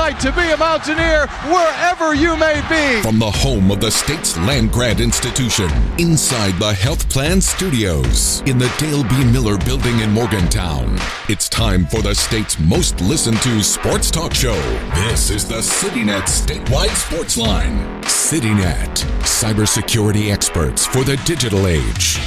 night to be a Mountaineer wherever you may be. From the home of the state's land grant institution, inside the Health Plan Studios, in the Dale B. Miller Building in Morgantown, it's time for the state's most listened to sports talk show. This is the CityNet Statewide Sportsline. CityNet, cybersecurity experts for the digital age.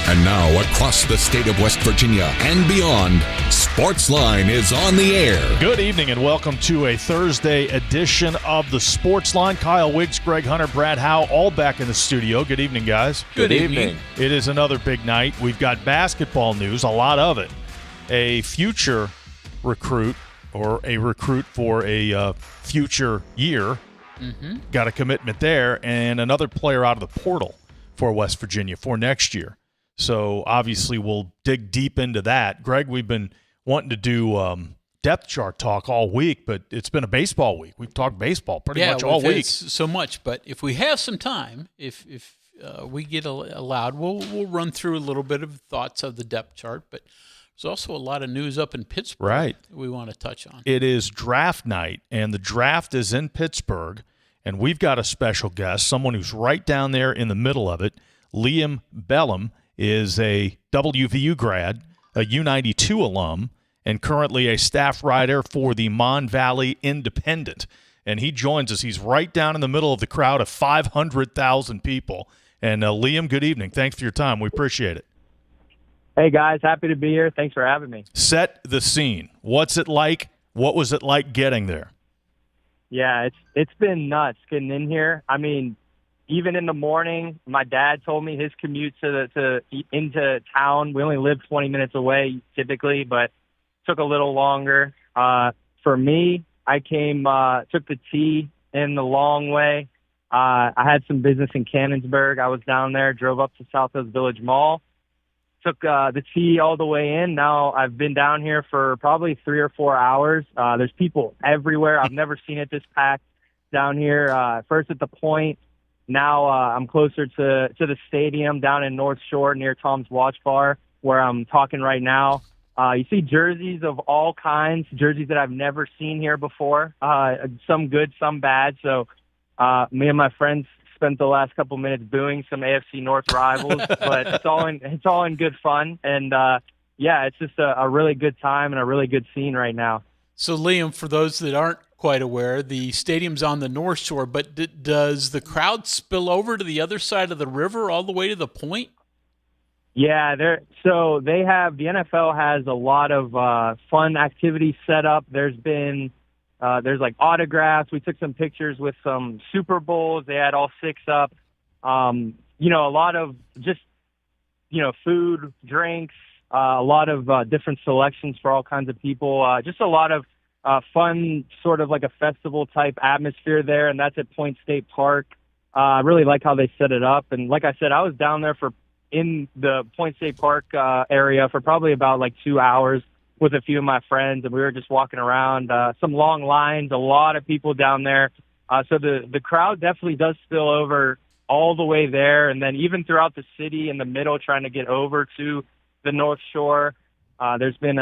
And now, across the state of West Virginia and beyond, Sportsline is on the air. Good evening and welcome to a Thursday edition of the Sportsline. Kyle Wiggs, Greg Hunter, Brad Howe, all back in the studio. Good evening, guys. Good evening. It is another big night. We've got basketball news, a lot of it. A future recruit, or a recruit for a future year, got a commitment there, and another player out of the portal for West Virginia for next year. So, obviously, we'll dig deep into that. Greg, we've been wanting to do depth chart talk all week, but it's been a baseball week. We've talked baseball pretty much all week. So much, but if we have some time, if we get allowed, we'll run through a little bit of thoughts of the depth chart, but there's also a lot of news up in Pittsburgh that we want to touch on. It is draft night, and the draft is in Pittsburgh, and we've got a special guest, someone who's right down there in the middle of it. Liam Belan is a WVU grad, a U92 alum, and currently a staff writer for the Mon Valley Independent. And he joins us. He's right down in the middle of the crowd of 500,000 people. And Liam, good evening. Thanks for your time. We appreciate it. Hey, guys. Happy to be here. Thanks for having me. Set the scene. What's it like? What was it like getting there? Yeah, it's been nuts getting in here. I mean, even in the morning, my dad told me his commute into town. We only live 20 minutes away typically, but took a little longer. For me, I took the T in the long way. I had some business in Cannonsburg. I was down there, drove up to South Hills Village Mall, took the T all the way in. Now I've been down here for probably 3 or 4 hours. There's people everywhere. I've never seen it this packed down here. First at the Point. Now I'm closer to the stadium down in North Shore near Tom's Watch Bar, where I'm talking right now. You see jerseys of all kinds, jerseys that I've never seen here before, some good, some bad. So me and my friends spent the last couple minutes booing some AFC North rivals, but it's all in good fun. And, it's just a really good time and a really good scene right now. So, Liam, for those that aren't quite aware, the stadium's on the North Shore, but does the crowd spill over to the other side of the river all the way to the Point? Yeah, the NFL has a lot of fun activities set up. There's like autographs. We took some pictures with some Super Bowls. They had all 6 up. A lot of just, food, drinks, a lot of different selections for all kinds of people. Just a lot of fun, sort of like a festival-type atmosphere there, and that's at Point State Park. I really like how they set it up. And like I said, I was down there in the Point State Park area for probably about 2 hours with a few of my friends, and we were just walking around. Some long lines, a lot of people down there. So the crowd definitely does spill over all the way there, and then even throughout the city in the middle trying to get over to the North Shore. There's been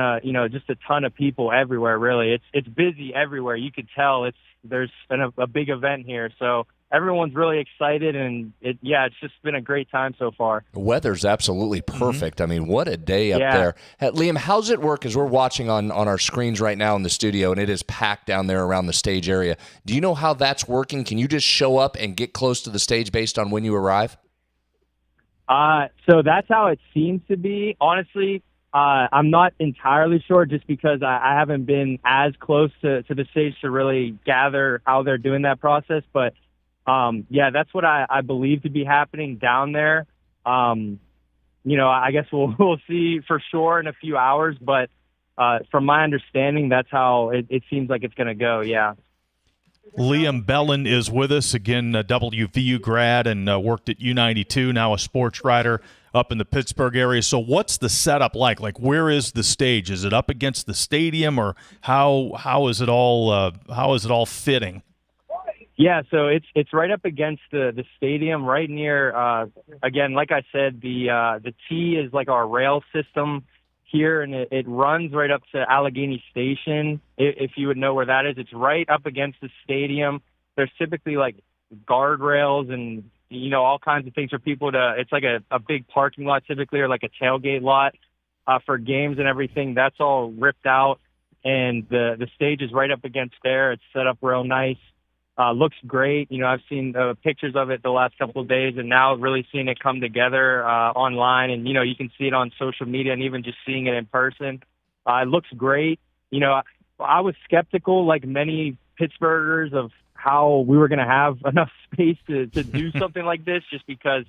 just a ton of people everywhere. Really, it's busy everywhere. You could tell there's been a big event here, so everyone's really excited, and it's just been a great time so far. The weather's absolutely perfect. I mean, what a day up there. Hey, Liam, how's it work? As we're watching on our screens right now in the studio, and it is packed down there around the stage area. Do you know how that's working? Can you just show up and get close to the stage based on when you arrive? So that's how it seems to be. Honestly, I'm not entirely sure just because I haven't been as close to the stage to really gather how they're doing that process. But, that's what I believe to be happening down there. I guess we'll see for sure in a few hours. But from my understanding, that's how it seems like it's going to go, yeah. Liam Belan is with us, again, a WVU grad and worked at U92, now a sports writer up in the Pittsburgh area. So what's the setup like? Like, where is the stage? Is it up against the stadium, or how is it all fitting? Yeah, so it's right up against the stadium, right near. Again, like I said, the T is like our rail system here, and it runs right up to Allegheny Station. If you would know where that is, it's right up against the stadium. There's typically like guardrails and, you know, all kinds of things for people to, it's like a big parking lot typically, or like a tailgate lot for games and everything. That's all ripped out, and the stage is right up against there. It's set up real nice. Looks great. You know, I've seen pictures of it the last couple of days, and now really seeing it come together online. And, you know, you can see it on social media and even just seeing it in person. It looks great. You know, I was skeptical, like many Pittsburghers, of how we were going to have enough space to do something like this, just because,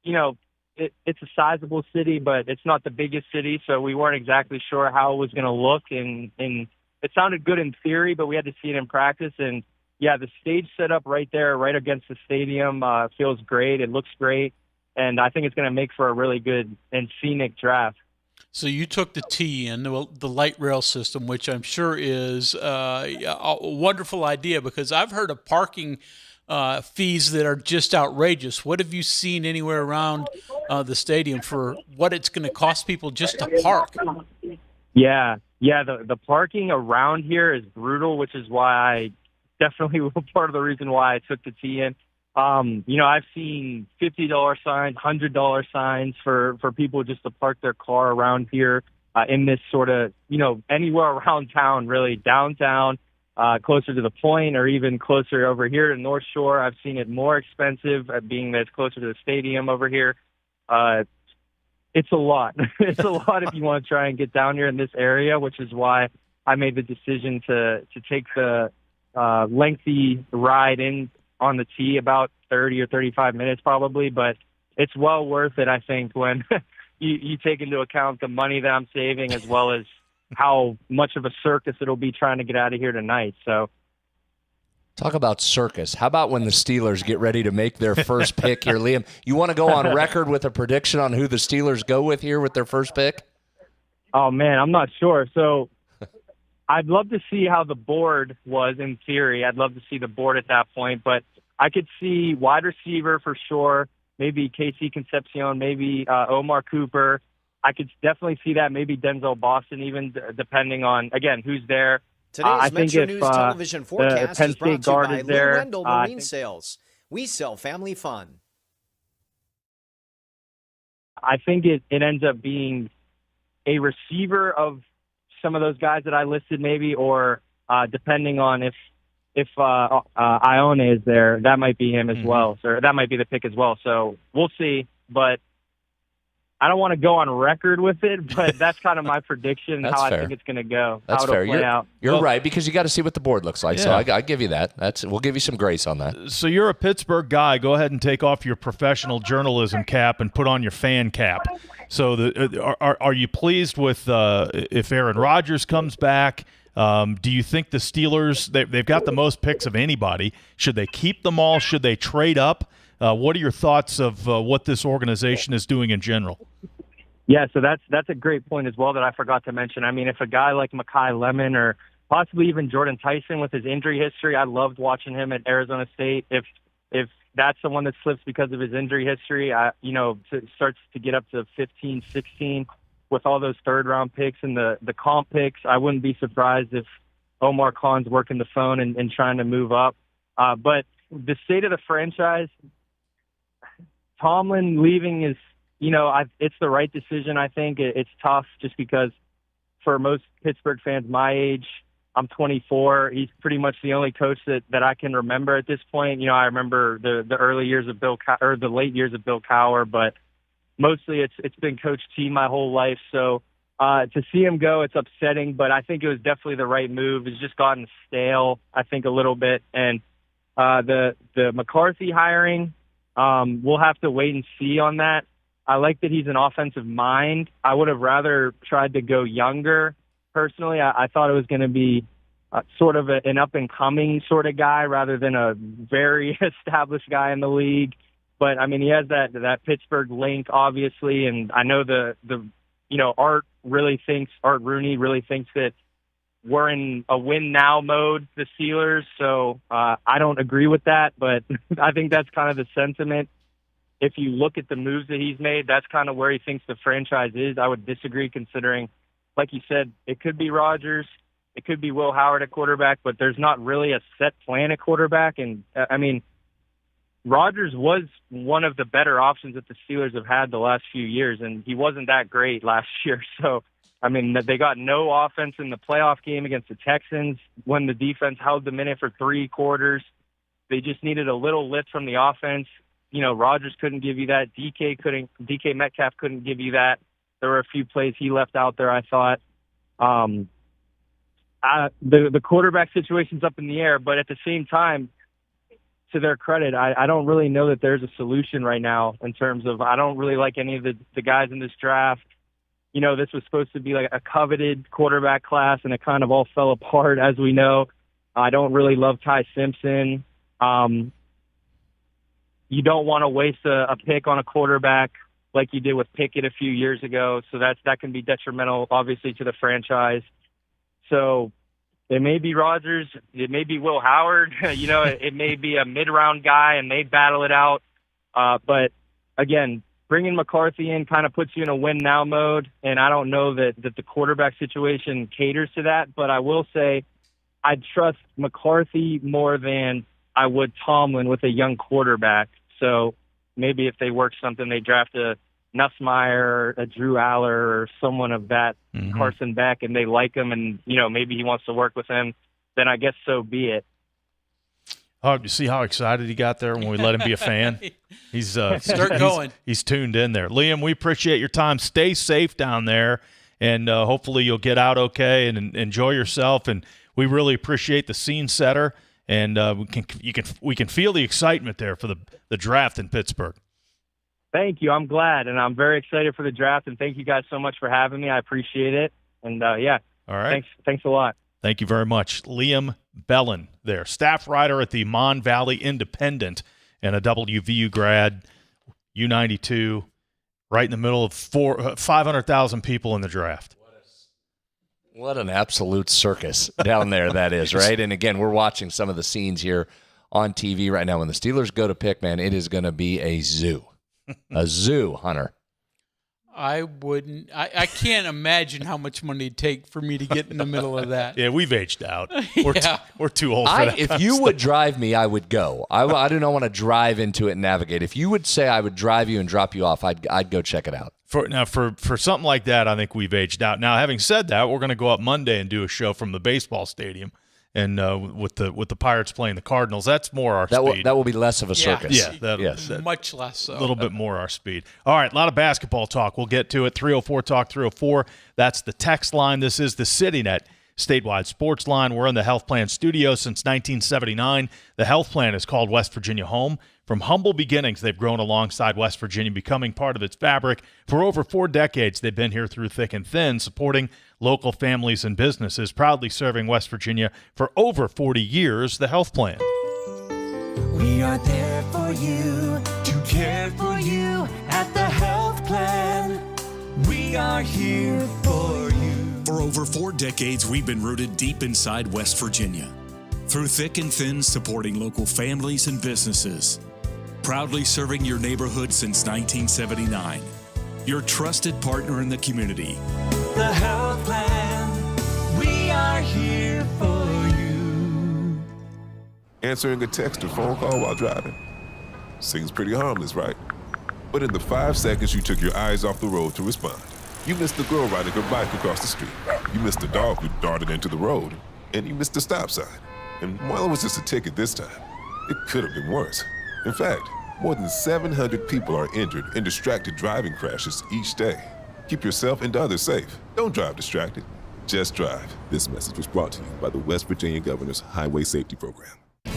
you know, it's a sizable city, but it's not the biggest city. So we weren't exactly sure how it was going to look. And it sounded good in theory, but we had to see it in practice. And, yeah, the stage set up right there, right against the stadium, feels great. It looks great. And I think it's going to make for a really good and scenic draft. So you took the T in, the light rail system, which I'm sure is a wonderful idea, because I've heard of parking fees that are just outrageous. What have you seen anywhere around the stadium for what it's going to cost people just to park? Yeah, the parking around here is brutal, which is why I definitely was part of the reason why I took the T in. You know, I've seen $50 signs, $100 signs for people just to park their car around here in this sort of, you know, anywhere around town, really, downtown, closer to the point, or even closer over here to North Shore. I've seen it more expensive, being that it's closer to the stadium over here. It's a lot. It's a lot if you want to try and get down here in this area, which is why I made the decision to take the lengthy ride in on the T, about 30 or 35 minutes probably, but it's well worth it, I think, when you take into account the money that I'm saving, as well as how much of a circus it'll be trying to get out of here tonight. So, talk about circus. How about when the Steelers get ready to make their first pick here, Liam? You want to go on record with a prediction on who the Steelers go with here with their first pick? Oh, man, I'm not sure. So I'd love to see how the board was in theory. I'd love to see the board at that point, but I could see wide receiver for sure, maybe Casey Concepcion, maybe Omar Cooper. I could definitely see that, maybe Denzel Boston, even depending on, again, who's there. Today's MetroNews television forecast is brought to you by Lou Wendell Marine Sales. We sell family fun. I think it ends up being a receiver of some of those guys that I listed, maybe, or depending on if Ione is there, that might be him as well. So that might be the pick as well. So we'll see, but I don't want to go on record with it, but that's kind of my prediction, how I think it's going to go. That's how it'll fair. Play out. You're right, because you got to see what the board looks like. Yeah. So I give you that. We'll give you some grace on that. So you're a Pittsburgh guy. Go ahead and take off your professional journalism cap and put on your fan cap. So are you pleased with if Aaron Rodgers comes back? Do you think the Steelers, they've got the most picks of anybody? Should they keep them all? Should they trade up? What are your thoughts of what this organization is doing in general? Yeah, so that's a great point as well that I forgot to mention. I mean, if a guy like Mekhi Lemon, or possibly even Jordan Tyson with his injury history, I loved watching him at Arizona State. If that's the one that slips because of his injury history, starts to get up to 15, 16 with all those third-round picks and the comp picks, I wouldn't be surprised if Omar Khan's working the phone and trying to move up. But the state of the franchise, Tomlin leaving is, it's the right decision, I think. It's tough just because for most Pittsburgh fans my age, I'm 24. He's pretty much the only coach that I can remember at this point. I remember the early years of the late years of Bill Cowher, but mostly it's been Coach T my whole life. So to see him go, it's upsetting, but I think it was definitely the right move. It's just gotten stale, I think, a little bit. And the McCarthy hiring, we'll have to wait and see on that. I like that he's an offensive mind. I would have rather tried to go younger. Personally, I thought it was going to be sort of an up-and-coming sort of guy rather than a very established guy in the league. But, I mean, he has that Pittsburgh link, obviously, and I know Art Rooney really thinks that we're in a win-now mode, the Steelers, so I don't agree with that, but I think that's kind of the sentiment. If you look at the moves that he's made, that's kind of where he thinks the franchise is. I would disagree, considering like you said, it could be Rodgers. It could be Will Howard at quarterback, but there's not really a set plan at quarterback. And, I mean, Rodgers was one of the better options that the Steelers have had the last few years, and he wasn't that great last year. So, I mean, they got no offense in the playoff game against the Texans when the defense held them in it for 3 quarters. They just needed a little lift from the offense. You know, Rodgers couldn't give you that. DK Metcalf couldn't give you that. There were a few plays he left out there, I thought. The quarterback situation's up in the air, but at the same time, to their credit, I don't really know that there's a solution right now in terms of I don't really like any of the guys in this draft. You know, this was supposed to be like a coveted quarterback class, and it kind of all fell apart, as we know. I don't really love Ty Simpson. You don't want to waste a pick on a quarterback like you did with Pickett a few years ago, so that can be detrimental, obviously, to the franchise. So it may be Rodgers, it may be Will Howard, you know, it may be a mid-round guy and they battle it out. But again, bringing McCarthy in kind of puts you in a win-now mode, and I don't know that the quarterback situation caters to that. But I will say I'd trust McCarthy more than I would Tomlin with a young quarterback. So maybe if they work something, they draft a Nussmeier, a Drew Aller, or someone of that, Carson Beck, and they like him, and you know maybe he wants to work with him. Then I guess so be it. Oh, you see how excited he got there when we let him be a fan? He's going. He's tuned in there. Liam, we appreciate your time. Stay safe down there, and hopefully you'll get out okay and enjoy yourself. And we really appreciate the scene setter, and we can feel the excitement there for the draft in Pittsburgh. Thank you. I'm glad, and I'm very excited for the draft, and thank you guys so much for having me. I appreciate it, and yeah. All right. Thanks a lot. Thank you very much. Liam Belan there, staff writer at the Mon Valley Independent and a WVU grad, U92, right in the middle of 500,000 people in the draft. What an absolute circus down there that is, right? And again, we're watching some of the scenes here on TV right now. When the Steelers go to pick, man, it is going to be a zoo. A zoo, Hunter. I wouldn't. I can't imagine how much money it'd take for me to get in the middle of that. Yeah, we've aged out. We're too old for that. If you would drive me, I would go. I do not want to drive into it and navigate. If you would say I would drive you and drop you off, I'd go check it out. For something like that, I think we've aged out. Now, having said that, we're going to go up Monday and do a show from the baseball stadium. And with the Pirates playing the Cardinals, that's more our speed. That will be less of a circus. Yeah, much less so. A little bit more our speed. All right, a lot of basketball talk. We'll get to it. 304 Talk 304. That's the text line. This is the CityNet statewide sports line. We're in the Health Plan studio since 1979. The Health Plan is called West Virginia home. From humble beginnings, they've grown alongside West Virginia, becoming part of its fabric. For over 4 decades, they've been here through thick and thin, supporting local families and businesses, proudly serving West Virginia for over 40 years. The Health Plan. We are there for you, to care for you at the Health Plan. We are here for you. For over 4 decades, we've been rooted deep inside West Virginia. Through thick and thin, supporting local families and businesses. Proudly serving your neighborhood since 1979. Your trusted partner in the community. The Health Plan. We are here for you. Answering a text or phone call while driving. Seems pretty harmless, right? But in the 5 seconds you took your eyes off the road to respond, you missed the girl riding her bike across the street. You missed the dog who darted into the road. And you missed the stop sign. And while it was just a ticket this time, it could have been worse. In fact, more than 700 people are injured in distracted driving crashes each day. Keep yourself and others safe. Don't drive distracted. Just drive. This message was brought to you by the West Virginia Governor's Highway Safety Program.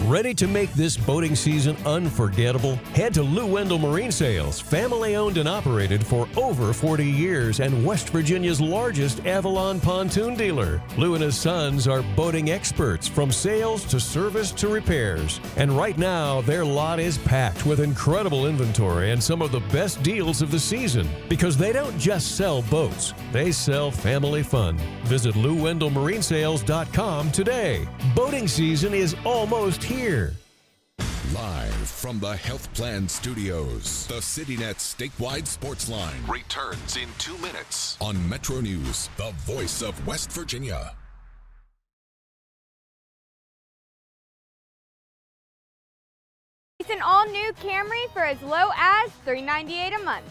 Ready to make this boating season unforgettable? Head to Lou Wendell Marine Sales, family owned and operated for over 40 years and West Virginia's largest Avalon pontoon dealer. Lou and his sons are boating experts from sales to service to repairs. And right now, their lot is packed with incredible inventory and some of the best deals of the season. Because they don't just sell boats, they sell family fun. Visit LouWendellMarineSales.com today. Boating season is almost here. Live from the Health Plan Studios, the CityNet statewide sports line returns in 2 minutes on MetroNews, the voice of West Virginia. It's an all-new Camry for as low as $398 a month.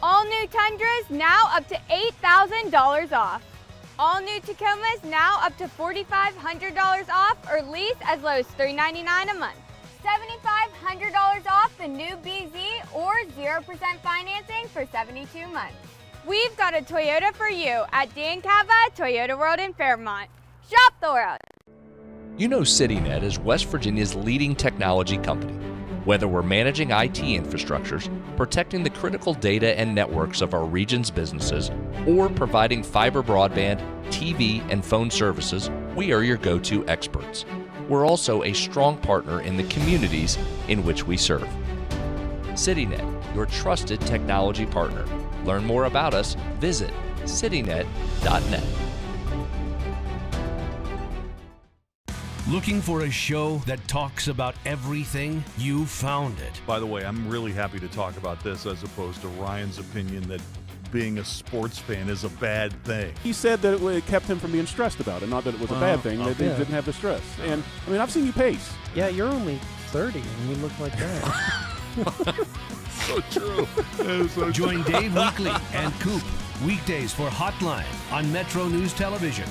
All-new Tundras now up to $8,000 off. All-new Tacomas now up to $4,500 off or lease as low as $399 a month. $7,500 off the new BZ or 0% financing for 72 months. We've got a Toyota for you at Dan Cava Toyota World in Fairmont. Shop the world. You know CityNet is West Virginia's leading technology company. Whether we're managing IT infrastructures, protecting the critical data and networks of our region's businesses, or providing fiber broadband, TV, and phone services, we are your go-to experts. We're also a strong partner in the communities in which we serve. CityNet, your trusted technology partner. Learn more about us, visit citynet.net. Looking for a show that talks about everything? You found it. By the way, I'm really happy to talk about this as opposed to Ryan's opinion that being a sports fan is a bad thing. He said that it kept him from being stressed about it, not that it was a bad thing, that they didn't have the stress. And, I mean, I've seen you pace. Yeah, you're only 30 and you look like that. So true. So Join Dave Weekly and Coop weekdays for Hotline on MetroNews Television.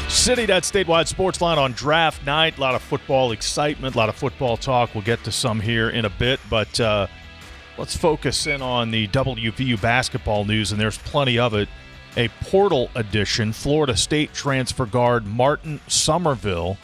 CityNet statewide sports line on draft night. A lot of football excitement, a lot of football talk. We'll get to some here in a bit, but let's focus in on the WVU basketball news, and there's plenty of it. A portal addition, Florida State transfer guard Martin Somerville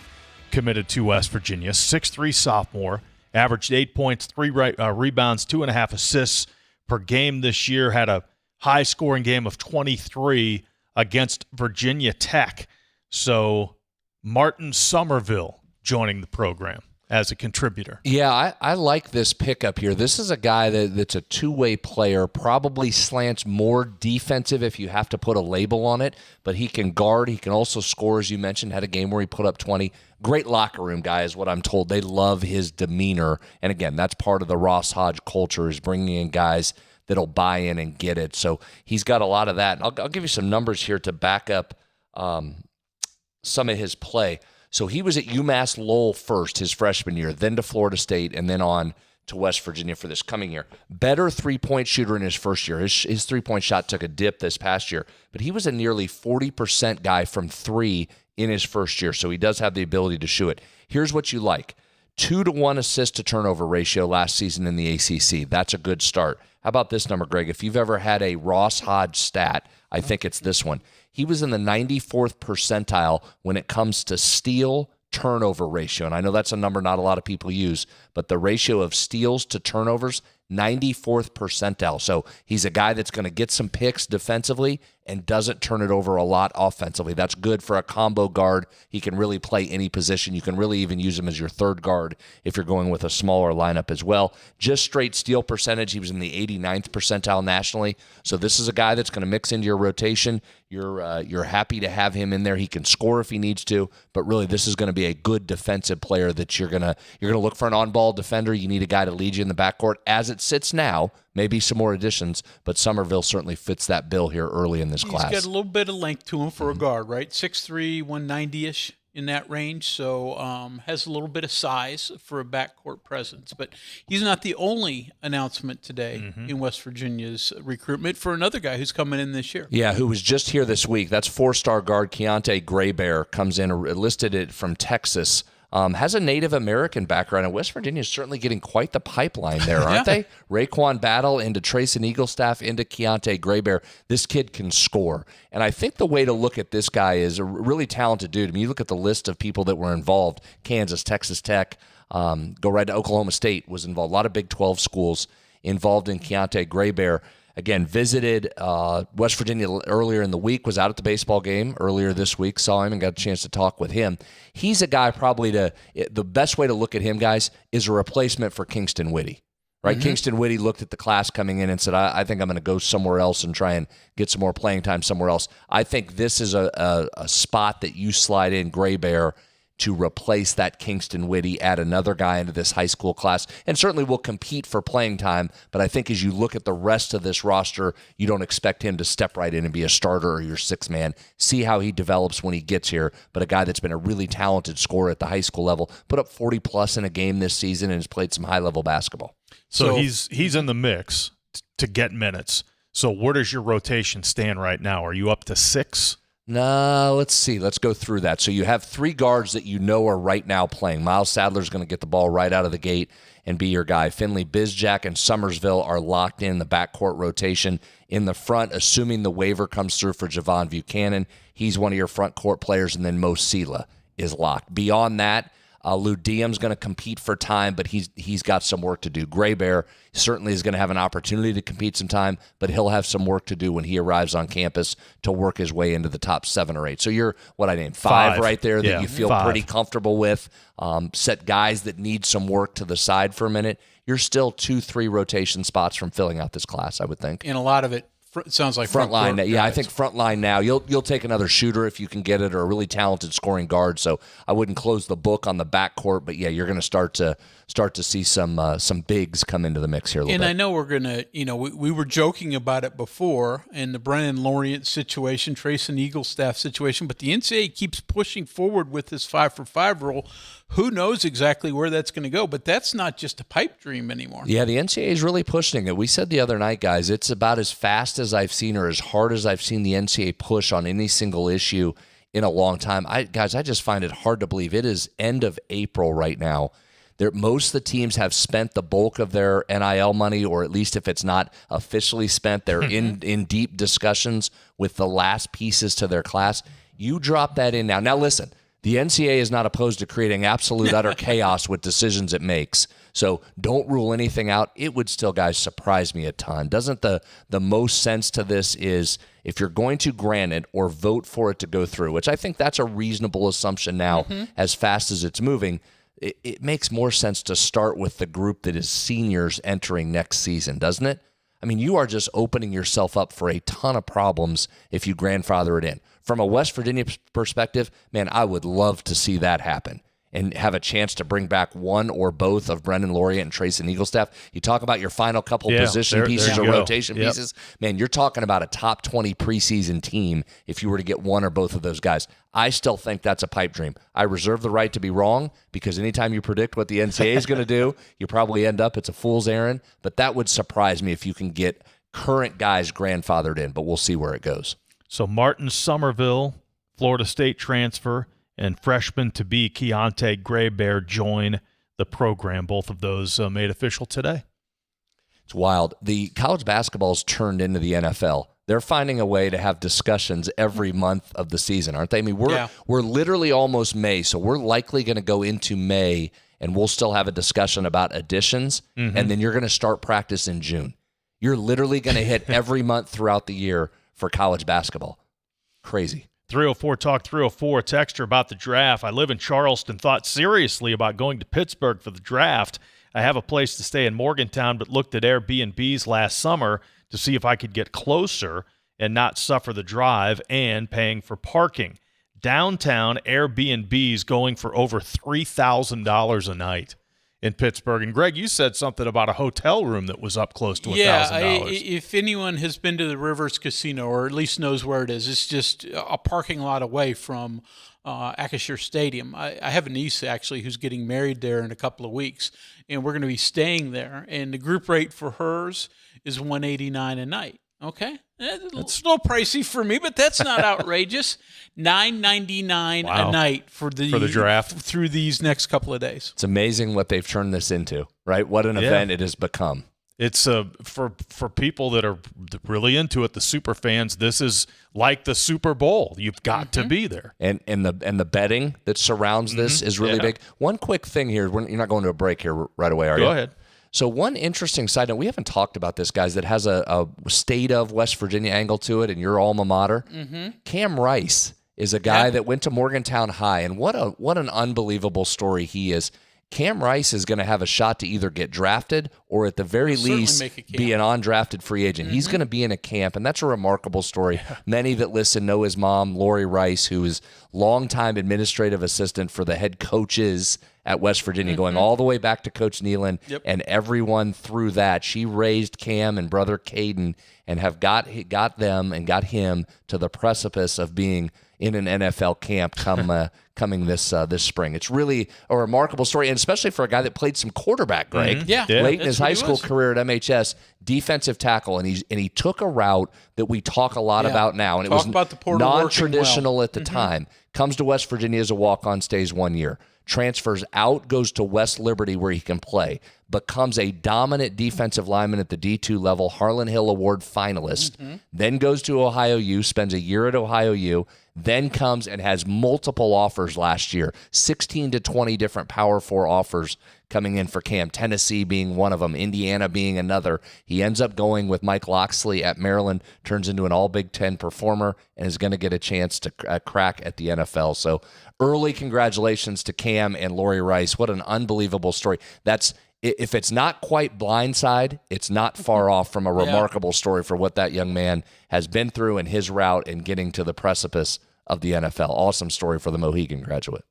committed to West Virginia. 6'3" sophomore, averaged 8 points, 3 rebounds, 2.5 assists per game this year. Had a high-scoring game of 23 against Virginia Tech. So Martin Somerville joining the program as a contributor. Yeah, I like this pickup here. This is a guy that's a two-way player, probably slants more defensive if you have to put a label on it, but he can guard. He can also score, as you mentioned, had a game where he put up 20. Great locker room guy is what I'm told. They love his demeanor. And again, that's part of the Ross Hodge culture, is bringing in guys that'll buy in and get it. So he's got a lot of that. And I'll give you some numbers here to back up some of his play. So he was at UMass Lowell first his freshman year, then to Florida State, and then on to West Virginia for this coming year. Better three-point shooter in his first year. His three-point shot took a dip this past year, but he was a nearly 40% guy from three in his first year, so he does have the ability to shoot it. Here's what you like. 2-to-1 assist-to-turnover ratio last season in the ACC. That's a good start. How about this number, Greg? If you've ever had a Ross Hodge stat, I think it's this one. He was in the 94th percentile when it comes to steal turnover ratio. And I know that's a number not a lot of people use, but the ratio of steals to turnovers, 94th percentile. So he's a guy that's going to get some picks defensively and doesn't turn it over a lot offensively. That's good for a combo guard. He can really play any position. You can really even use him as your third guard if you're going with a smaller lineup as well. Just straight steal percentage, he was in the 89th percentile nationally. So this is a guy that's going to mix into your rotation. You're happy to have him in there. He can score if he needs to, but really this is going to be a good defensive player that you're going to look for an on-ball defender. You need a guy to lead you in the backcourt. As it sits now, maybe some more additions, but Somerville certainly fits that bill here early in this class. He's got a little bit of length to him for a guard, right? 6'3", 190-ish in that range, so has a little bit of size for a backcourt presence. But he's not the only announcement today in West Virginia's recruitment for another guy who's coming in this year. Yeah, who was just here this week. That's four-star guard Keontae Graybear comes in, listed it from Texas. has a Native American background, and West Virginia is certainly getting quite the pipeline there, aren't they? Raekwon Battle into Trayson Eaglestaff into Keontae Graybear. This kid can score. And I think the way to look at this guy is a really talented dude. I mean, you look at the list of people that were involved, Kansas, Texas Tech, go right to Oklahoma State was involved. A lot of Big 12 schools involved in Keontae Graybear. Again, visited West Virginia earlier in the week, was out at the baseball game earlier this week, saw him and got a chance to talk with him. He's a guy the best way to look at him, guys, is a replacement for Kingston Whitty, right? Mm-hmm. Kingston Whitty looked at the class coming in and said, I think I'm going to go somewhere else and try and get some more playing time somewhere else. I think this is a spot that you slide in Graybear to replace that Kingston Whitty, add another guy into this high school class, and certainly will compete for playing time. But I think as you look at the rest of this roster, you don't expect him to step right in and be a starter or your sixth man. See how he develops when he gets here. But a guy that's been a really talented scorer at the high school level, put up 40-plus in a game this season and has played some high-level basketball. So he's in the mix to get minutes. So where does your rotation stand right now? Are you up to 6? No, let's see. Let's go through that. So you have 3 guards that you know are right now playing. Miles Sadler's going to get the ball right out of the gate and be your guy. Finley Bizjack and Summersville are locked in the backcourt rotation. In the front, assuming the waiver comes through for Javon Buchanan, he's one of your front court players, and then Mo Sela is locked. Beyond that, Lou Diem's going to compete for time, but he's got some work to do. Graybear certainly is going to have an opportunity to compete some time, but he'll have some work to do when he arrives on campus to work his way into the top 7 or 8. So you're, what I named, 5 right there that you feel pretty comfortable with. Set guys that need some work to the side for a minute. You're still 2-3 rotation spots from filling out this class, I would think. And a lot of it sounds like front line. Yeah, I think front line now. You'll take another shooter if you can get it, or a really talented scoring guard. So I wouldn't close the book on the backcourt, but yeah, you're going to start to see some bigs come into the mix here a little bit. And I know we're going to, we were joking about it before in the Brennan Lorient situation, Trayson Eaglestaff situation, but the NCAA keeps pushing forward with this 5-for-5 rule. Who knows exactly where that's going to go, but that's not just a pipe dream anymore. Yeah, the NCAA is really pushing it. We said the other night, guys, it's about as fast as I've seen or as hard as I've seen the NCAA push on any single issue in a long time. I just find it hard to believe. It is end of April right now. Most of the teams have spent the bulk of their NIL money, or at least if it's not officially spent, they're in deep discussions with the last pieces to their class. You drop that in now. Now, listen. The NCAA is not opposed to creating absolute utter chaos with decisions it makes. So don't rule anything out. It would still, guys, surprise me a ton. Doesn't the most sense to this is if you're going to grant it or vote for it to go through, which I think that's a reasonable assumption now as fast as it's moving, it makes more sense to start with the group that is seniors entering next season, doesn't it? I mean, you are just opening yourself up for a ton of problems if you grandfather it in. From a West Virginia perspective, man, I would love to see that happen and have a chance to bring back one or both of Brennan Lorient and Trayson Eaglestaff. You talk about your final couple position pieces or rotation pieces. Man, you're talking about a top 20 preseason team if you were to get one or both of those guys. I still think that's a pipe dream. I reserve the right to be wrong because anytime you predict what the NCAA is going to do, you probably end up it's a fool's errand. But that would surprise me if you can get current guys grandfathered in, but we'll see where it goes. So Martin Somerville, Florida State transfer, and freshman-to-be Keontae Graybear join the program. Both of those made official today. It's wild. The college basketball's turned into the NFL. They're finding a way to have discussions every month of the season, aren't they? I mean, we're literally almost May, so we're likely going to go into May, and we'll still have a discussion about additions, and then you're going to start practice in June. You're literally going to hit every month throughout the year for college basketball. Crazy. 304 Talk 304, texter about the draft. I live in Charleston, thought seriously about going to Pittsburgh for the draft. I have a place to stay in Morgantown, but looked at Airbnbs last summer to see if I could get closer and not suffer the drive and paying for parking. Downtown Airbnbs going for over $3,000 a night in Pittsburgh. And Greg, you said something about a hotel room that was up close to $1,000. Yeah, if anyone has been to the Rivers Casino or at least knows where it is, it's just a parking lot away from Acrisure Stadium. I have a niece, actually, who's getting married there in a couple of weeks, and we're going to be staying there. And the group rate for hers is $189 a night. Okay, it's a little pricey for me, but that's not outrageous. $9.99 a night for the draft through these next couple of days. It's amazing what they've turned this into, right? What an event it has become. It's for people that are really into it, the super fans. This is like the Super Bowl. You've got to be there, and the betting that surrounds this is really big. One quick thing here: you're not going to a break here right away, are you? Go ahead. So one interesting side note, we haven't talked about this, guys, that has a state of West Virginia angle to it, and your alma mater. Cam Rice is a guy that went to Morgantown High, and what an unbelievable story he is. Cam Rice is going to have a shot to either get drafted or at the very least be an undrafted free agent. He's going to be in a camp, and that's a remarkable story. Many that listen know his mom, Lori Rice, who is longtime administrative assistant for the head coaches at West Virginia, going all the way back to Coach Nealon and everyone through that. She raised Cam and brother Caden and have got them and got him to the precipice of being in an NFL camp coming this spring. It's really a remarkable story, and especially for a guy that played some quarterback, Greg. Late in his high school career at MHS, defensive tackle, and he took a route that we talk a lot about now, and it was non-traditional at the time. Comes to West Virginia as a walk-on, stays 1 year. Transfers out, goes to West Liberty where he can play, becomes a dominant defensive lineman at the D2 level, Harlan Hill Award finalist, then goes to Ohio U, spends a year at Ohio U, then comes and has multiple offers last year, 16 to 20 different Power 4 offers coming in for Cam, Tennessee being one of them, Indiana being another. He ends up going with Mike Loxley at Maryland, turns into an all-Big Ten performer, and is going to get a chance to crack at the NFL. So early congratulations to Cam and Lori Rice. What an unbelievable story. If it's not quite blindside, it's not far off from a remarkable story for what that young man has been through in his route and getting to the precipice of the NFL. Awesome story for the Mohegan graduate.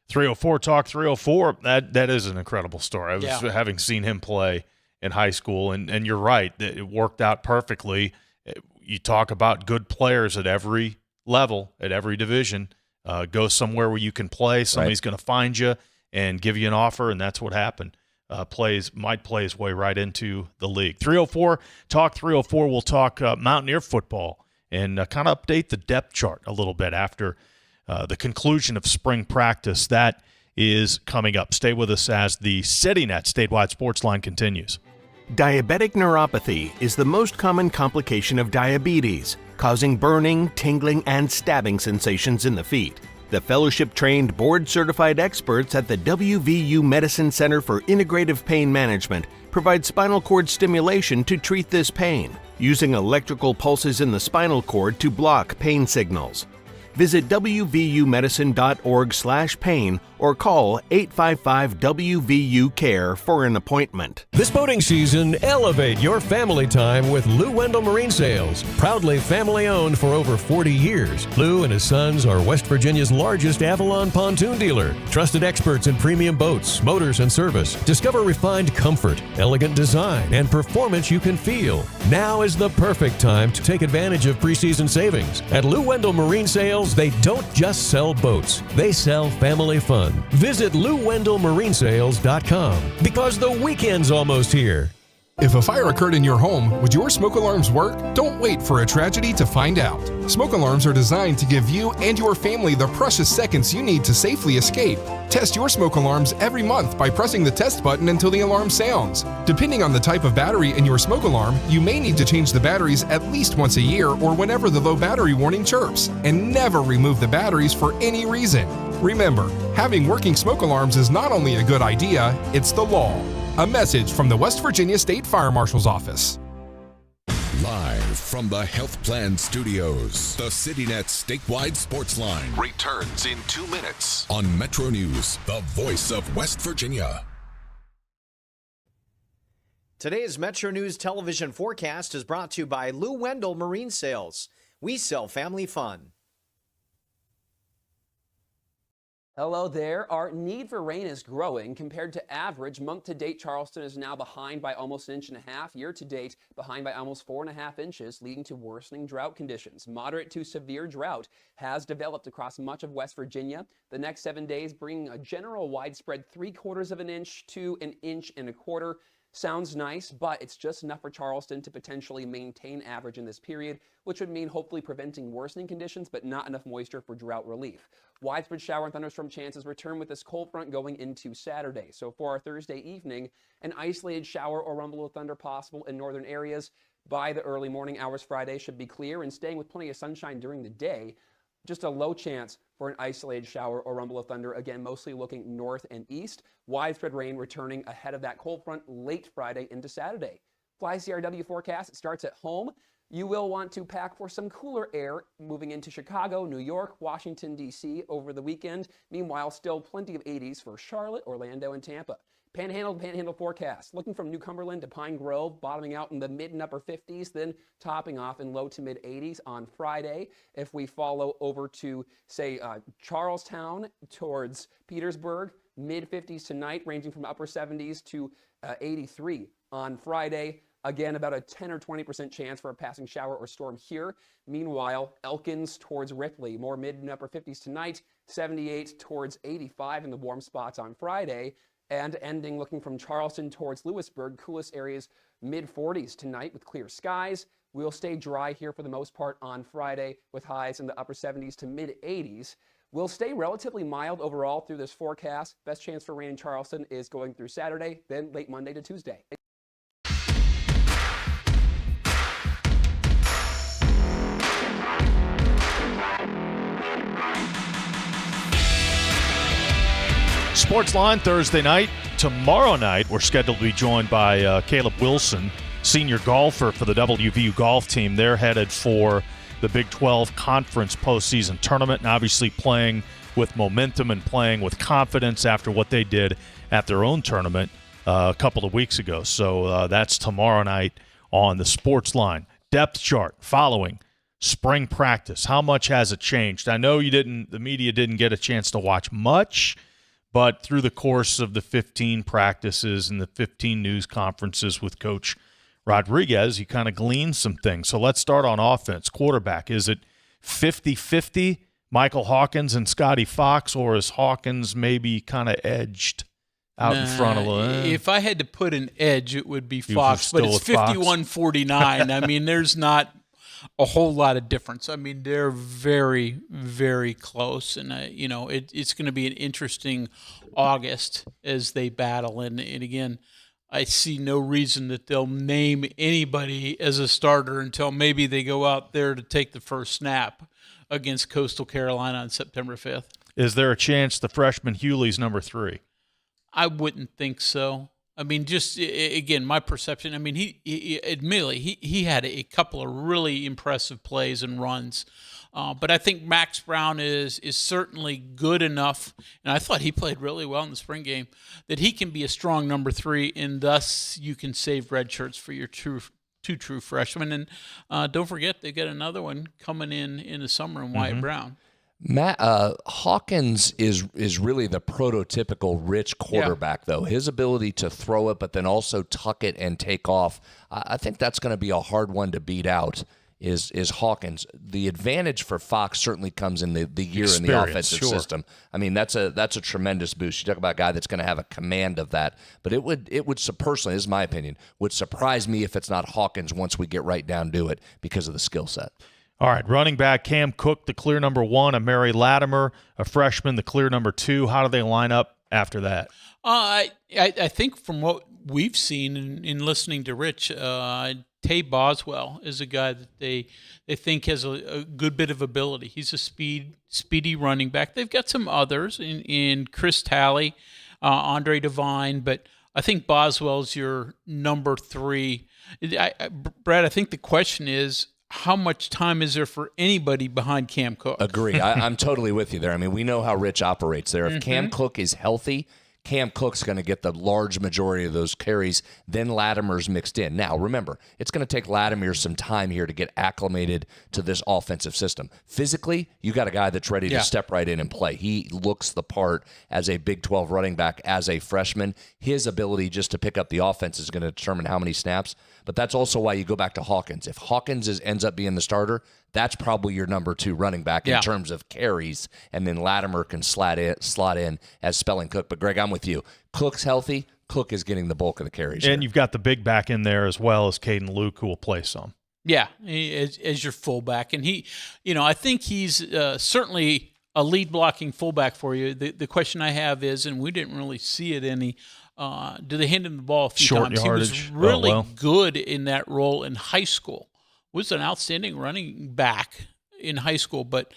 304 Talk 304, that is an incredible story. I was having seen him play in high school, and you're right, it worked out perfectly. You talk about good players at every level, at every division. Go somewhere where you can play. Somebody's going to find you and give you an offer, and that's what happened. Might play his way right into the league. 304 Talk 304. We'll talk Mountaineer football and kind of update the depth chart a little bit after the conclusion of spring practice. That is coming up. Stay with us as the CityNet statewide sports line continues. Diabetic neuropathy is the most common complication of diabetes, causing burning, tingling, and stabbing sensations in the feet. The fellowship-trained, board-certified experts at the WVU Medicine Center for Integrative Pain Management provide spinal cord stimulation to treat this pain, using electrical pulses in the spinal cord to block pain signals. Visit wvumedicine.org/pain or call 855-WVU-CARE for an appointment. This boating season, elevate your family time with Lou Wendell Marine Sales. Proudly family-owned for over 40 years, Lou and his sons are West Virginia's largest Avalon pontoon dealer. Trusted experts in premium boats, motors, and service. Discover refined comfort, elegant design, and performance you can feel. Now is the perfect time to take advantage of preseason savings. At Lou Wendell Marine Sales, they don't just sell boats, they sell family fun. Visit LouWendellMarineSales.com because the weekend's almost here. If a fire occurred in your home, would your smoke alarms work? Don't wait for a tragedy to find out. Smoke alarms are designed to give you and your family the precious seconds you need to safely escape. Test your smoke alarms every month by pressing the test button until the alarm sounds. Depending on the type of battery in your smoke alarm, you may need to change the batteries at least once a year or whenever the low battery warning chirps, and never remove the batteries for any reason. Remember, having working smoke alarms is not only a good idea, it's the law. A message from the West Virginia State Fire Marshal's Office. Live from the Health Plan Studios, the CityNet statewide sports line returns in 2 minutes on MetroNews, the voice of West Virginia. Today's MetroNews television forecast is brought to you by Lou Wendell Marine Sales. We sell family fun. Hello there. Our need for rain is growing. Compared to average, month-to-date, Charleston is now behind by almost 1.5 inches. Year-to-date, behind by almost 4.5 inches, leading to worsening drought conditions. Moderate to severe drought has developed across much of West Virginia. The next 7 days bring a general widespread 3/4 of an inch to 1.25 inches. Sounds nice, but it's just enough for Charleston to potentially maintain average in this period, which would mean hopefully preventing worsening conditions, but not enough moisture for drought relief. Widespread shower and thunderstorm chances return with this cold front going into Saturday. So for our Thursday evening, an isolated shower or rumble of thunder possible in northern areas. By the early morning hours Friday should be clear and staying with plenty of sunshine during the day. Just a low chance for an isolated shower or rumble of thunder, again, mostly looking north and east. Widespread rain returning ahead of that cold front late Friday into Saturday. Fly CRW forecast, it starts at home. You will want to pack for some cooler air moving into Chicago, New York, Washington, D.C. over the weekend. Meanwhile, still plenty of 80s for Charlotte, Orlando, and Tampa. Panhandle forecast. Looking from New Cumberland to Pine Grove, bottoming out in the mid and upper 50s, then topping off in low to mid 80s on Friday. If we follow over to, say, Charlestown towards Petersburg, mid 50s tonight, ranging from upper 70s to 83 on Friday. Again, about a 10 or 20% chance for a passing shower or storm here. Meanwhile, Elkins towards Ripley, more mid and upper 50s tonight, 78 towards 85 in the warm spots on Friday. And ending looking from Charleston towards Lewisburg, coolest areas mid-40s tonight with clear skies. We'll stay dry here for the most part on Friday with highs in the upper 70s to mid-80s. We'll stay relatively mild overall through this forecast. Best chance for rain in Charleston is going through Saturday, then late Monday to Tuesday. Sportsline Thursday night. Tomorrow night, we're scheduled to be joined by Caleb Wilson, senior golfer for the WVU golf team. They're headed for the Big 12 Conference postseason tournament, and obviously playing with momentum and playing with confidence after what they did at their own tournament a couple of weeks ago. So that's tomorrow night on the Sportsline. Depth chart following spring practice. How much has it changed? I know the media didn't get a chance to watch much, but through the course of the 15 practices and the 15 news conferences with Coach Rodriguez, you kind of glean some things. So let's start on offense. Quarterback, is it 50-50, Michael Hawkins and Scotty Fox, or is Hawkins maybe kind of edged out in front of them? If I had to put an edge, it would be Fox, but it's 51-49. I mean, there's not a whole lot of difference. I mean, they're very, very close, and it's going to be an interesting August as they battle. And again, I see no reason that they'll name anybody as a starter until maybe they go out there to take the first snap against Coastal Carolina on September 5th. Is there a chance the freshman Hewley's number 3? I wouldn't think so. I mean, just again, my perception. I mean, he admittedly he had a couple of really impressive plays and runs, but I think Max Brown is certainly good enough, and I thought he played really well in the spring game, that he can be a strong number 3, and thus you can save red shirts for your two true freshmen. And don't forget, they got another one coming in the summer in Wyatt Brown. Matt Hawkins is really the prototypical rich quarterback, though. His ability to throw it, but then also tuck it and take off, I think that's going to be a hard one to beat out. Is Hawkins. The advantage for Fox certainly comes in the year in the offensive system. I mean, that's a tremendous boost. You talk about a guy that's going to have a command of that. But it would personally, this is my opinion, would surprise me if it's not Hawkins once we get right down to it because of the skill set. All right, running back Cam Cook, the clear number 1, a Mary Latimer, a freshman, the clear number 2. How do they line up after that? I think from what we've seen in listening to Rich, Tay Boswell is a guy that they think has a good bit of ability. He's a speedy running back. They've got some others in Chris Talley, Andre Devine, but I think Boswell's your number 3. Brad, I think the question is, how much time is there for anybody behind Cam Cook? Agree. I'm totally with you there. I mean, we know how Rich operates there. If Cam Cook is healthy, Cam Cook's going to get the large majority of those carries, then Latimer's mixed in. Now, remember, it's going to take Latimer some time here to get acclimated to this offensive system. Physically, you got a guy that's ready to step right in and play. He looks the part as a Big 12 running back as a freshman. His ability just to pick up the offense is going to determine how many snaps. But that's also why you go back to Hawkins. If Hawkins ends up being the starter, that's probably your number 2 running back in terms of carries, and then Latimer can slot in as Spelling Cook. But, Greg, I'm with you. Cook's healthy. Cook is getting the bulk of the carries. And you've got the big back in there as well as Caden Luke, who will play some. Yeah, as your fullback. And he, I think he's certainly a lead blocking fullback for you. The question I have is, and we didn't really see it any, do they hand him the ball a few Short times? yardage. He was really good in that role in high school. Was an outstanding running back in high school, but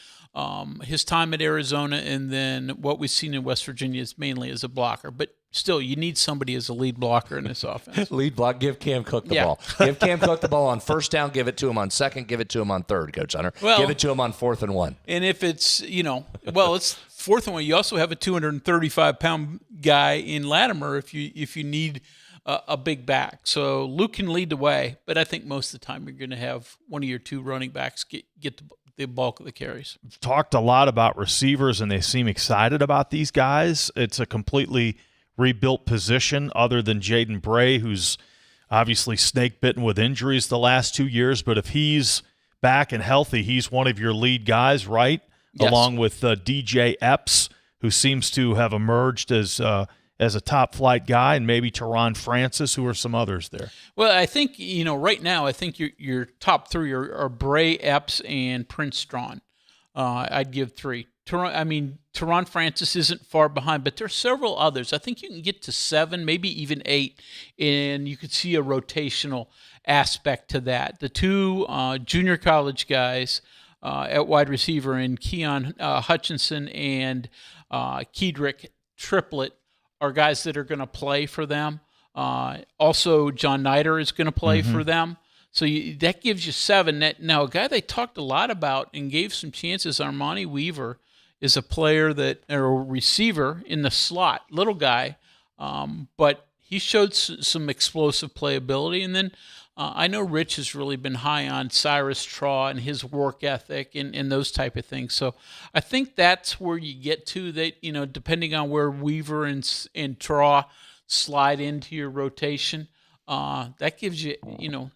his time at Arizona and then what we've seen in West Virginia is mainly as a blocker. But still, you need somebody as a lead blocker in this offense. Lead block, give Cam Cook the ball. Give Cam Cook the ball on first down, give it to him on second, give it to him on third, Coach Hunter. Well, give it to him on 4th and 1. And if it's, it's 4th and 1, you also have a 235-pound guy in Latimer if you need a big back. So Luke can lead the way, but I think most of the time you're going to have one of your two running backs get the bulk of the carries. We've talked a lot about receivers, and they seem excited about these guys. It's a completely rebuilt position other than Jaden Bray, who's obviously snake-bitten with injuries the last 2 years. But if he's back and healthy, he's one of your lead guys, right? Yes. Along with DJ Epps, who seems to have emerged as a top-flight guy, and maybe Teron Francis, who are some others there. Well, I think, right now, I think your top three are Bray, Epps, and Prince Strawn. I'd give 3. Teron Francis isn't far behind, but there's several others. I think you can get to 7, maybe even 8, and you could see a rotational aspect to that. The 2 junior college guys at wide receiver in Keon Hutchinson and Kedrick Triplett are guys that are going to play for them. Also, John Nider is going to play for them. So that gives you 7. Now, a guy they talked a lot about and gave some chances, Armani Weaver, is a player or a receiver in the slot, little guy, but he showed some explosive playability. And then I know Rich has really been high on Cyrus Traw and his work ethic and those type of things. So I think that's where you get to that, depending on where Weaver and Traw slide into your rotation, that gives you,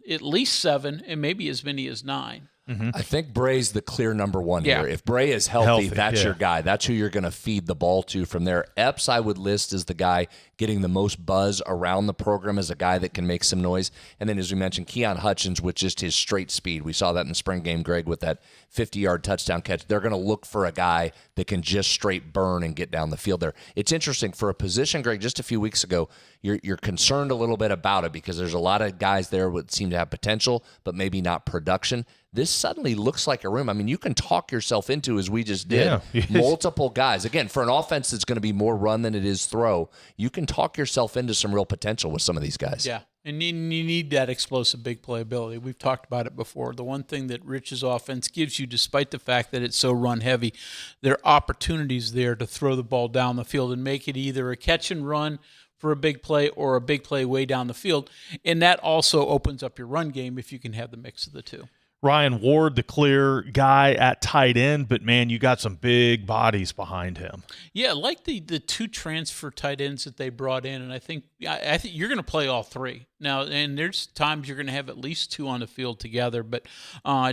at least 7 and maybe as many as 9. I think Bray's the clear number 1 here. If Bray is healthy that's your guy. That's who you're going to feed the ball to from there. Epps, I would list as the guy getting the most buzz around the program as a guy that can make some noise. And then, as we mentioned, Keon Hutchins with just his straight speed. We saw that in the spring game, Greg, with that 50-yard touchdown catch. They're going to look for a guy that can just straight burn and get down the field there. It's interesting. For a position, Greg, just a few weeks ago, you're concerned a little bit about it because there's a lot of guys there that seem to have potential, but maybe not production. This suddenly looks like a room. I mean, you can talk yourself into, as we just did, multiple guys. Again, for an offense that's going to be more run than it is throw, you can talk yourself into some real potential with some of these guys. Yeah, and you need that explosive big playability. We've talked about it before. The one thing that Rich's offense gives you, despite the fact that it's so run-heavy, there are opportunities there to throw the ball down the field and make it either a catch and run for a big play or a big play way down the field. And that also opens up your run game if you can have the mix of the two. Ryan Ward, the clear guy at tight end, but, man, you got some big bodies behind him. Yeah, like the 2 transfer tight ends that they brought in, and I think you're going to play all 3. Now, and there's times you're going to have at least 2 on the field together, but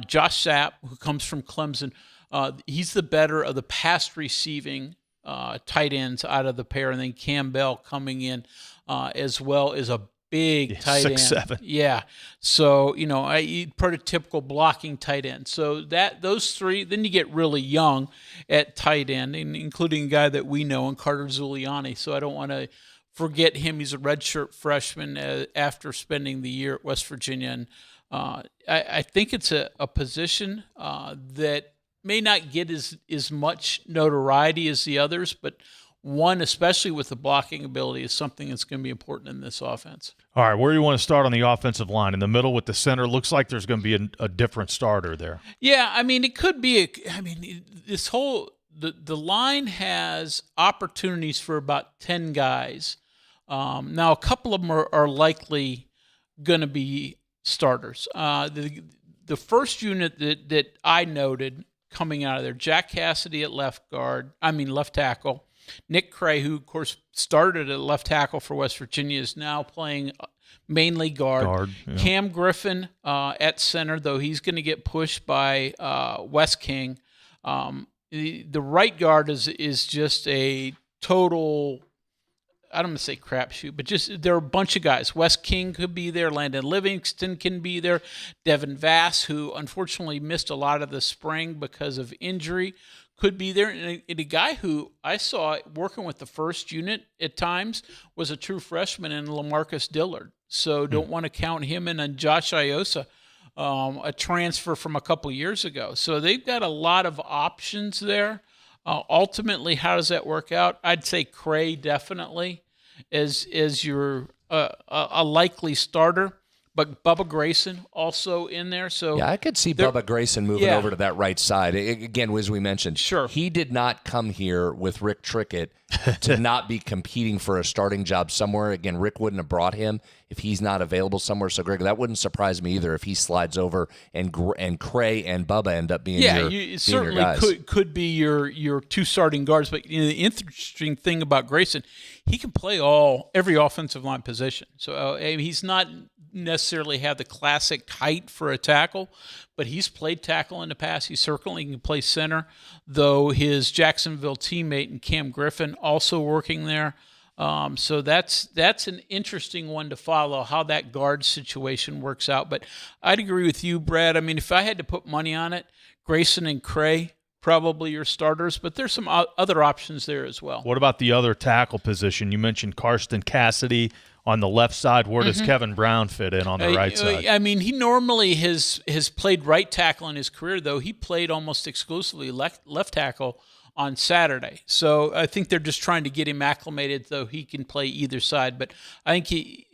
Josh Sapp, who comes from Clemson, he's the better of the pass receiving tight ends out of the pair, and then Cam Bell coming in as well as a big tight end. 6'7". Yeah. So, prototypical blocking tight end. So those 3, then you get really young at tight end, including a guy that we know in Carter Zuliani. So I don't want to forget him. He's a redshirt freshman after spending the year at West Virginia. And I think it's a position that may not get as much notoriety as the others, but one, especially with the blocking ability, is something that's going to be important in this offense. All right, where do you want to start on the offensive line? In the middle with the center, looks like there's going to be a different starter there. Yeah, it could be. This whole the line has opportunities for about 10 guys. Now, a couple of them are likely going to be starters. The first unit that I noted coming out of there, Jack Cassidy at left tackle. Nick Cray, who, of course, started at left tackle for West Virginia, is now playing mainly guard. Yeah. Cam Griffin at center, though he's going to get pushed by Wes King. The right guard is just a total I don't want to say crapshoot, but just there are a bunch of guys. Wes King could be there. Landon Livingston can be there. Devin Vass, who unfortunately missed a lot of the spring because of injury, could be there. And a guy who I saw working with the first unit at times was a true freshman in LaMarcus Dillard. So don't want to count him in. And Josh Iosa, a transfer from a couple years ago. So they've got a lot of options there. Ultimately, how does that work out? I'd say Cray definitely is your a likely starter. But Bubba Grayson also in there. So yeah, I could see Bubba Grayson moving over to that right side. Again, as we mentioned, he did not come here with Rick Trickett to not be competing for a starting job somewhere. Again, Rick wouldn't have brought him if he's not available somewhere. So, Greg, that wouldn't surprise me either if he slides over and Cray and Bubba end up being you certainly your guys. could be your two starting guards. But the interesting thing about Grayson, he can play every offensive line position. So he's not necessarily have the classic height for a tackle, but he's played tackle in the past. He certainly can play center, though his Jacksonville teammate and Cam Griffin also working there. So that's an interesting one to follow, how that guard situation works out. But I'd agree with you, Brad. I mean, if I had to put money on it, Grayson and Cray, probably your starters, but there's some other options there as well. What about the other tackle position? You mentioned Karsten Cassidy on the left side. Where does Kevin Brown fit in on the right side? I mean, he normally has played right tackle in his career, though. He played almost exclusively left tackle on Saturday. So I think they're just trying to get him acclimated so he can play either side. But I think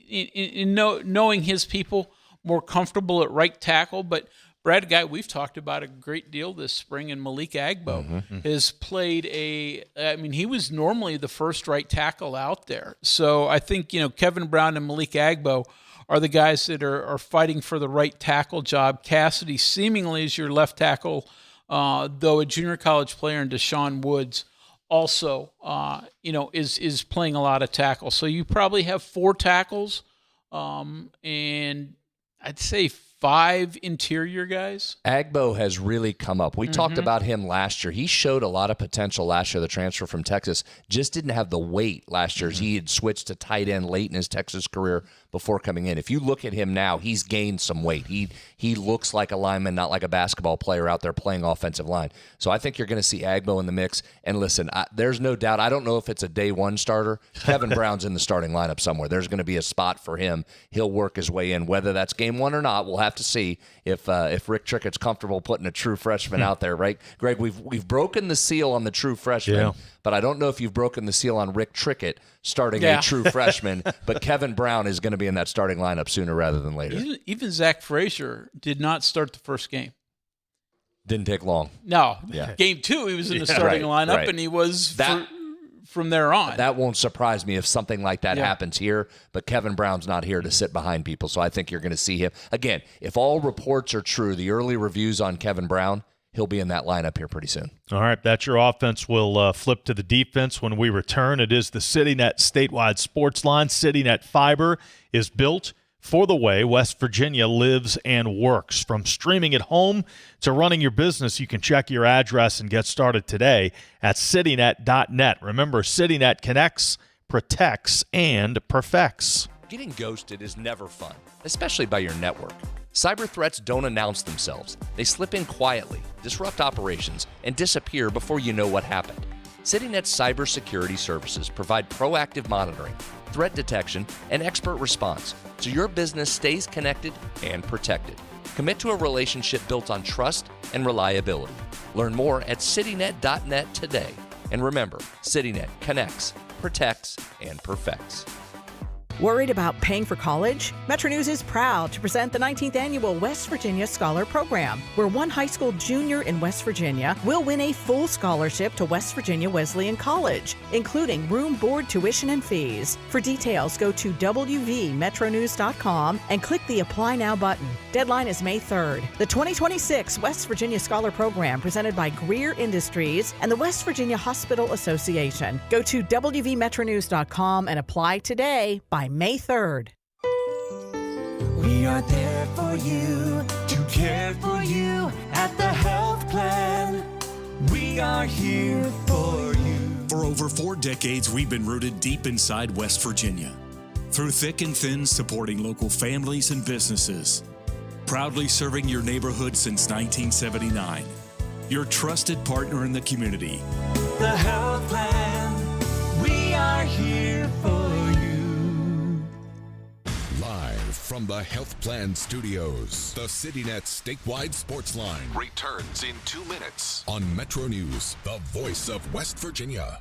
knowing his people, more comfortable at right tackle. But Brad, a guy we've talked about a great deal this spring, and Malik Agbo has played he was normally the first right tackle out there. So I think, Kevin Brown and Malik Agbo are the guys that are fighting for the right tackle job. Cassidy seemingly is your left tackle, though a junior college player, and Deshaun Woods also, is playing a lot of tackle. So you probably have 4 tackles, and I'd say 5 interior guys. Agbo has really come up. We talked about him last year. He showed a lot of potential last year, the transfer from Texas. Just didn't have the weight last year. He had switched to tight end late in his Texas career before coming in. If you look at him now, he's gained some weight. He looks like a lineman, not like a basketball player out there playing offensive line. So I think you're going to see Agbo in the mix. And listen, there's no doubt. I don't know if it's a day one starter. Kevin Brown's in the starting lineup somewhere. There's going to be a spot for him. He'll work his way in. Whether that's game one or not, we'll have to see if Rick Trickett's comfortable putting a true freshman out there, right? Greg, we've broken the seal on the true freshman, but I don't know if you've broken the seal on Rick Trickett starting a true freshman, but Kevin Brown is going to be in that starting lineup sooner rather than later. Even Zach Frazier did not start the first game. Didn't take long. No. Game 2, he was in the starting lineup, and he was from there on. That won't surprise me if something like that happens here, but Kevin Brown's not here to sit behind people, so I think you're going to see him. Again, if all reports are true, the early reviews on Kevin Brown, he'll be in that lineup here pretty soon. All right, that's your offense. We'll flip to the defense when we return. It is the CityNet statewide sports line. CityNet Fiber is built for the way West Virginia lives and works. From streaming at home to running your business, you can check your address and get started today at citynet.net. Remember, CityNet connects, protects, and perfects. Getting ghosted is never fun, especially by your network. Cyber threats don't announce themselves. They slip in quietly, disrupt operations, and disappear before you know what happened. CityNet's cybersecurity services provide proactive monitoring, threat detection, and expert response, so your business stays connected and protected. Commit to a relationship built on trust and reliability. Learn more at citynet.net today. And remember, CityNet connects, protects, and perfects. Worried about paying for college? MetroNews is proud to present the 19th Annual West Virginia Scholar Program, where one high school junior in West Virginia will win a full scholarship to West Virginia Wesleyan College, including room, board, tuition, and fees. For details, go to WVMetroNews.com and click the Apply Now button. Deadline is May 3rd. The 2026 West Virginia Scholar Program, presented by Greer Industries and the West Virginia Hospital Association. Go to WVMetroNews.com and apply today by May 3rd. We are there for you, to care for you at the health plan. We are here for you. For over 4 decades, we've been rooted deep inside West Virginia. Through thick and thin, supporting local families and businesses. Proudly serving your neighborhood since 1979. Your trusted partner in the community. The Health Plan, we are here for you. Live from the Health Plan Studios, the CityNet statewide Sportsline returns in 2 minutes on MetroNews, the voice of West Virginia.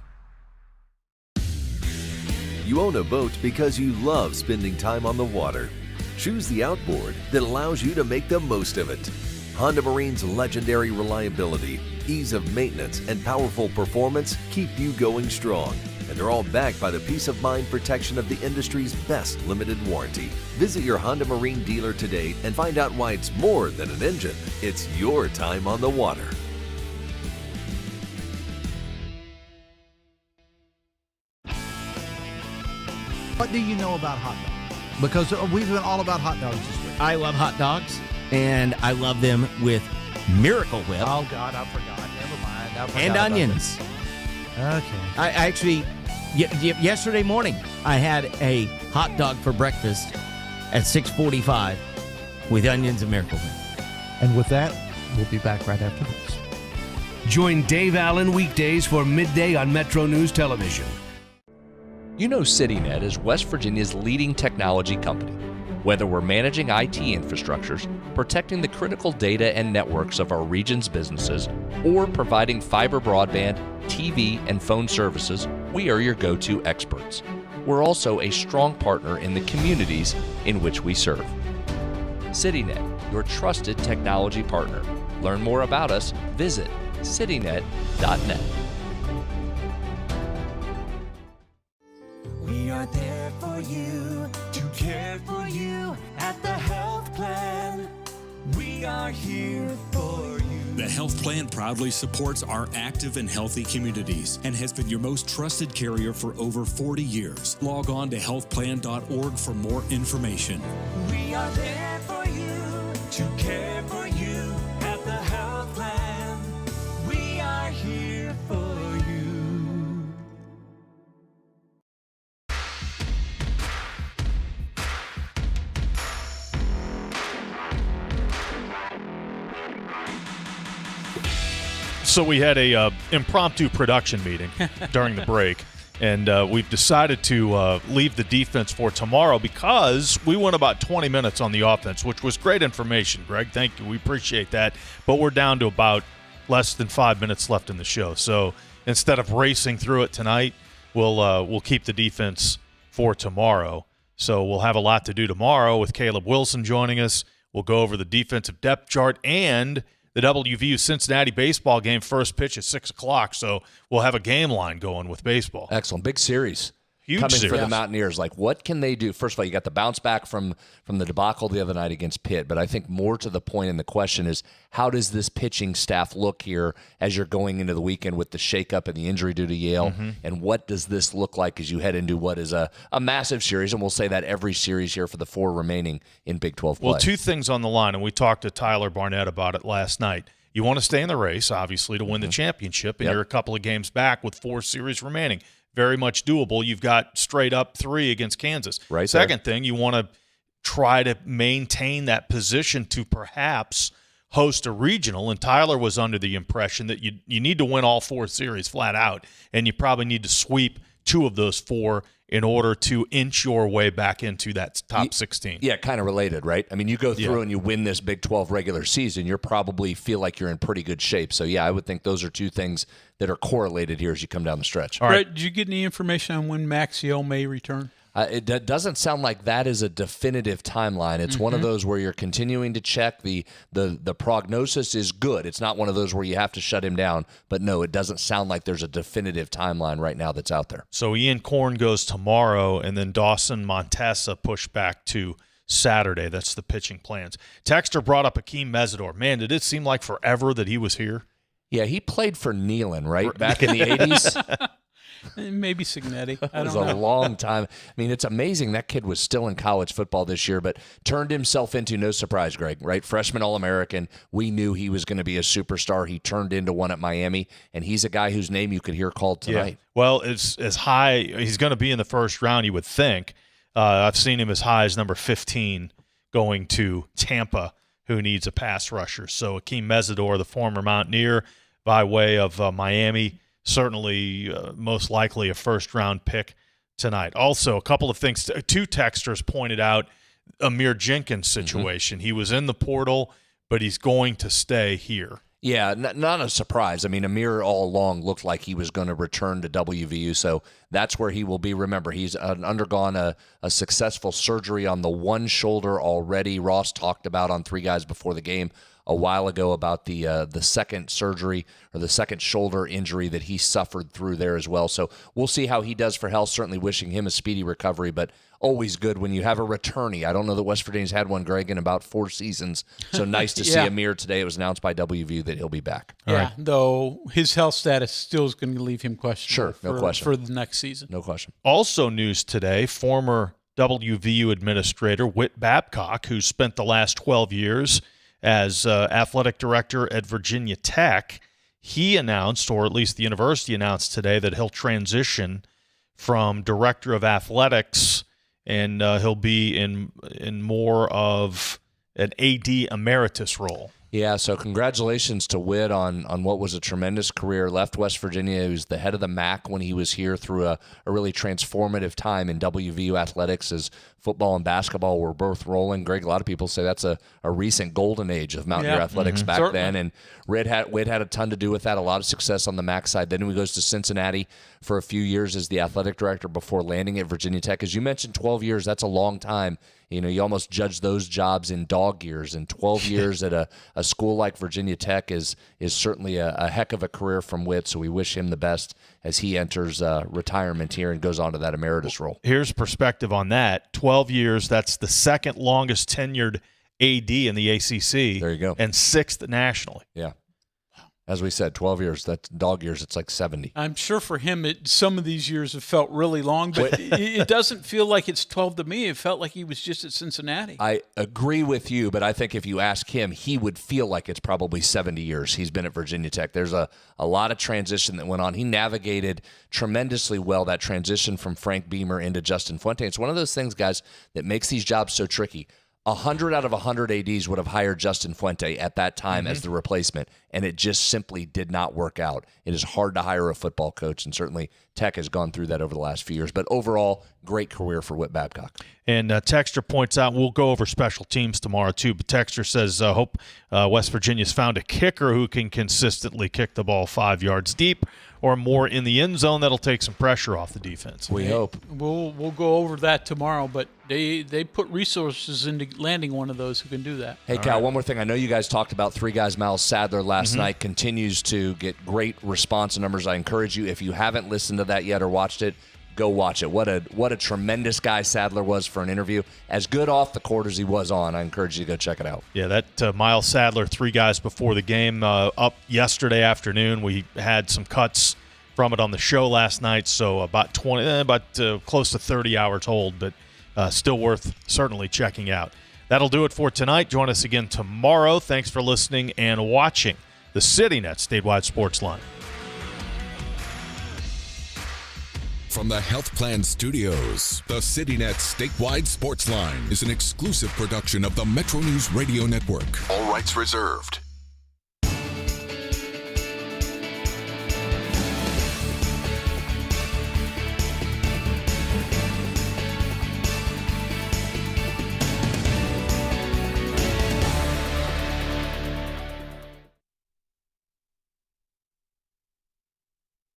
You own a boat because you love spending time on the water. Choose the outboard that allows you to make the most of it. Honda Marine's legendary reliability, ease of maintenance, and powerful performance keep you going strong. And they're all backed by the peace of mind protection of the industry's best limited warranty. Visit your Honda Marine dealer today and find out why it's more than an engine. It's your time on the water. What do you know about hot dogs? Because we've been all about hot dogs this week. I love hot dogs, and I love them with Miracle Whip. Oh, God, I forgot. Never mind. I forgot and about onions. this. Okay. I actually, yesterday morning, I had a hot dog for breakfast at 6:45 with onions and Miracle Whip. And with that, we'll be back right after this. Join Dave Allen weekdays for midday on Metro News Television. You know CityNet is West Virginia's leading technology company. Whether we're managing IT infrastructures, protecting the critical data and networks of our region's businesses, or providing fiber broadband, TV, and phone services, we are your go-to experts. We're also a strong partner in the communities in which we serve. CityNet, your trusted technology partner. Learn more about us, visit citynet.net. We are there for you, to care for you at the Health Plan. We are here for you. The Health Plan proudly supports our active and healthy communities and has been your most trusted carrier for over 40 years. Log on to healthplan.org for more information. We are there for you, to care for you at the Health Plan. We are here for you. So we had a impromptu production meeting during the break, and we've decided to leave the defense for tomorrow because we went about 20 minutes on the offense, which was great information, Greg. Thank you. We appreciate that. But we're down to about less than 5 minutes left in the show. So instead of racing through it tonight, we'll keep the defense for tomorrow. So we'll have a lot to do tomorrow with Caleb Wilson joining us. We'll go over the defensive depth chart and the WVU Cincinnati baseball game, first pitch at 6 o'clock. So we'll have a game line going with baseball. Excellent. Big series. Huge coming series for the Mountaineers. Like, what can they do? First of all, you got the bounce back from the debacle the other night against Pitt, but I think more to the point in the question is, how does this pitching staff look here as you're going into the weekend with the shakeup and the injury due to Yale? Mm-hmm. And what does this look like as you head into what is a massive series? And we'll say that every series here for the 4 remaining in Big 12 play. Well, 2 things on the line, and we talked to Tyler Barnett about it last night. You want to stay in the race, obviously, to win the championship, and you're a couple of games back with 4 series remaining. Very much doable. You've got straight up 3 against Kansas. Right. Second thing, you want to try to maintain that position to perhaps host a regional, and Tyler was under the impression that you need to win all 4 series flat out, and you probably need to sweep 2 of those 4 in order to inch your way back into that top 16. Yeah, kind of related, right? I mean, you go through and you win this Big 12 regular season, you probably feel like you're in pretty good shape. So, yeah, I would think those are 2 things that are correlated here as you come down the stretch. All right. Brett, did you get any information on when Maxiel may return? It doesn't sound like that is a definitive timeline. It's one of those where you're continuing to check. The prognosis is good. It's not one of those where you have to shut him down. But, no, it doesn't sound like there's a definitive timeline right now that's out there. So Ian Korn goes tomorrow, and then Dawson Montessa pushed back to Saturday. That's the pitching plans. Texter brought up Akeem Mesidor. Man, did it seem like forever that he was here? Yeah, he played for Neyland, right, back in the 80s? Maybe Signetti. It was a long time. I mean, it's amazing that kid was still in college football this year, but turned himself into, no surprise, Greg, right? Freshman All-American. We knew he was going to be a superstar. He turned into one at Miami, and he's a guy whose name you could hear called tonight. Yeah. Well, it's as high. He's going to be in the first round, you would think. I've seen him as high as number 15 going to Tampa, who needs a pass rusher. So Akeem Mesidor, the former Mountaineer, by way of Miami, certainly most likely a first-round pick tonight. Also, a couple of things. Two texters pointed out Amir Jenkins' situation. He was in the portal, but he's going to stay here. Yeah, not a surprise. I mean, Amir all along looked like he was going to return to WVU, so that's where he will be. Remember, he's undergone a successful surgery on the one shoulder already. Ross talked about on Three Guys Before the Game a while ago about the second surgery or the second shoulder injury that he suffered through there as well. So we'll see how he does for health. Certainly wishing him a speedy recovery, but always good when you have a returnee. I don't know that West Virginia's had one, Greg, in about 4 seasons. So nice to see Amir today. It was announced by WVU that he'll be back. Yeah, though his health status still is going to leave him questionable for the next season. No question. Also news today, former WVU administrator Whit Babcock, who spent the last 12 years as athletic director at Virginia Tech, he announced, or at least the university announced today, that he'll transition from director of athletics and he'll be in more of an AD emeritus role. Yeah, so congratulations to Whit on what was a tremendous career. Left West Virginia. He was the head of the MAC when he was here through a really transformative time in WVU athletics as football and basketball were both rolling. Greg, a lot of people say that's a recent golden age of Mountaineer athletics back then. And Whit had a ton to do with that, a lot of success on the MAC side. Then he goes to Cincinnati for a few years as the athletic director before landing at Virginia Tech. As you mentioned, 12 years, that's a long time. You know, you almost judge those jobs in dog years, and 12 years at a school like Virginia Tech is certainly a heck of a career from Whit, so we wish him the best as he enters retirement here and goes on to that emeritus role. Here's perspective on that. 12 years, that's the second longest tenured AD in the ACC. There you go. And 6th nationally. Yeah. As we said, 12 years, that's dog years, it's like 70. I'm sure for him, some of these years have felt really long, but it doesn't feel like it's 12 to me. It felt like he was just at Cincinnati. I agree with you, but I think if you ask him, he would feel like it's probably 70 years he's been at Virginia Tech. There's a lot of transition that went on. He navigated tremendously well that transition from Frank Beamer into Justin Fuente. It's one of those things, guys, that makes these jobs so tricky. 100 out of 100 ADs would have hired Justin Fuente at that time as the replacement, and it just simply did not work out. It is hard to hire a football coach, and certainly Tech has gone through that over the last few years. But overall, great career for Whit Babcock. And Texter points out, we'll go over special teams tomorrow too, but Texter says, hope West Virginia's found a kicker who can consistently kick the ball 5 yards deep or more in the end zone. That'll take some pressure off the defense. We hope. We'll go over that tomorrow, but they put resources into landing one of those who can do that. Hey, Cal, one more thing. I know you guys talked about Three Guys Miles Sadler last night. Continues to get great response numbers. I encourage you, if you haven't listened to that yet or watched it, go watch it. What a tremendous guy Sadler was for an interview. As good off the court as he was on. I encourage you to go check it out. Yeah, that Miles Sadler, Three Guys Before the Game, up yesterday afternoon. We had some cuts from it on the show last night, so about close to 30 hours old, but still worth certainly checking out. That'll do it for tonight. Join us again tomorrow. Thanks for listening and watching the CityNet Statewide Sportsline. From the Health Plan Studios, the CityNet Statewide Sportsline is an exclusive production of the MetroNews Radio Network. All rights reserved.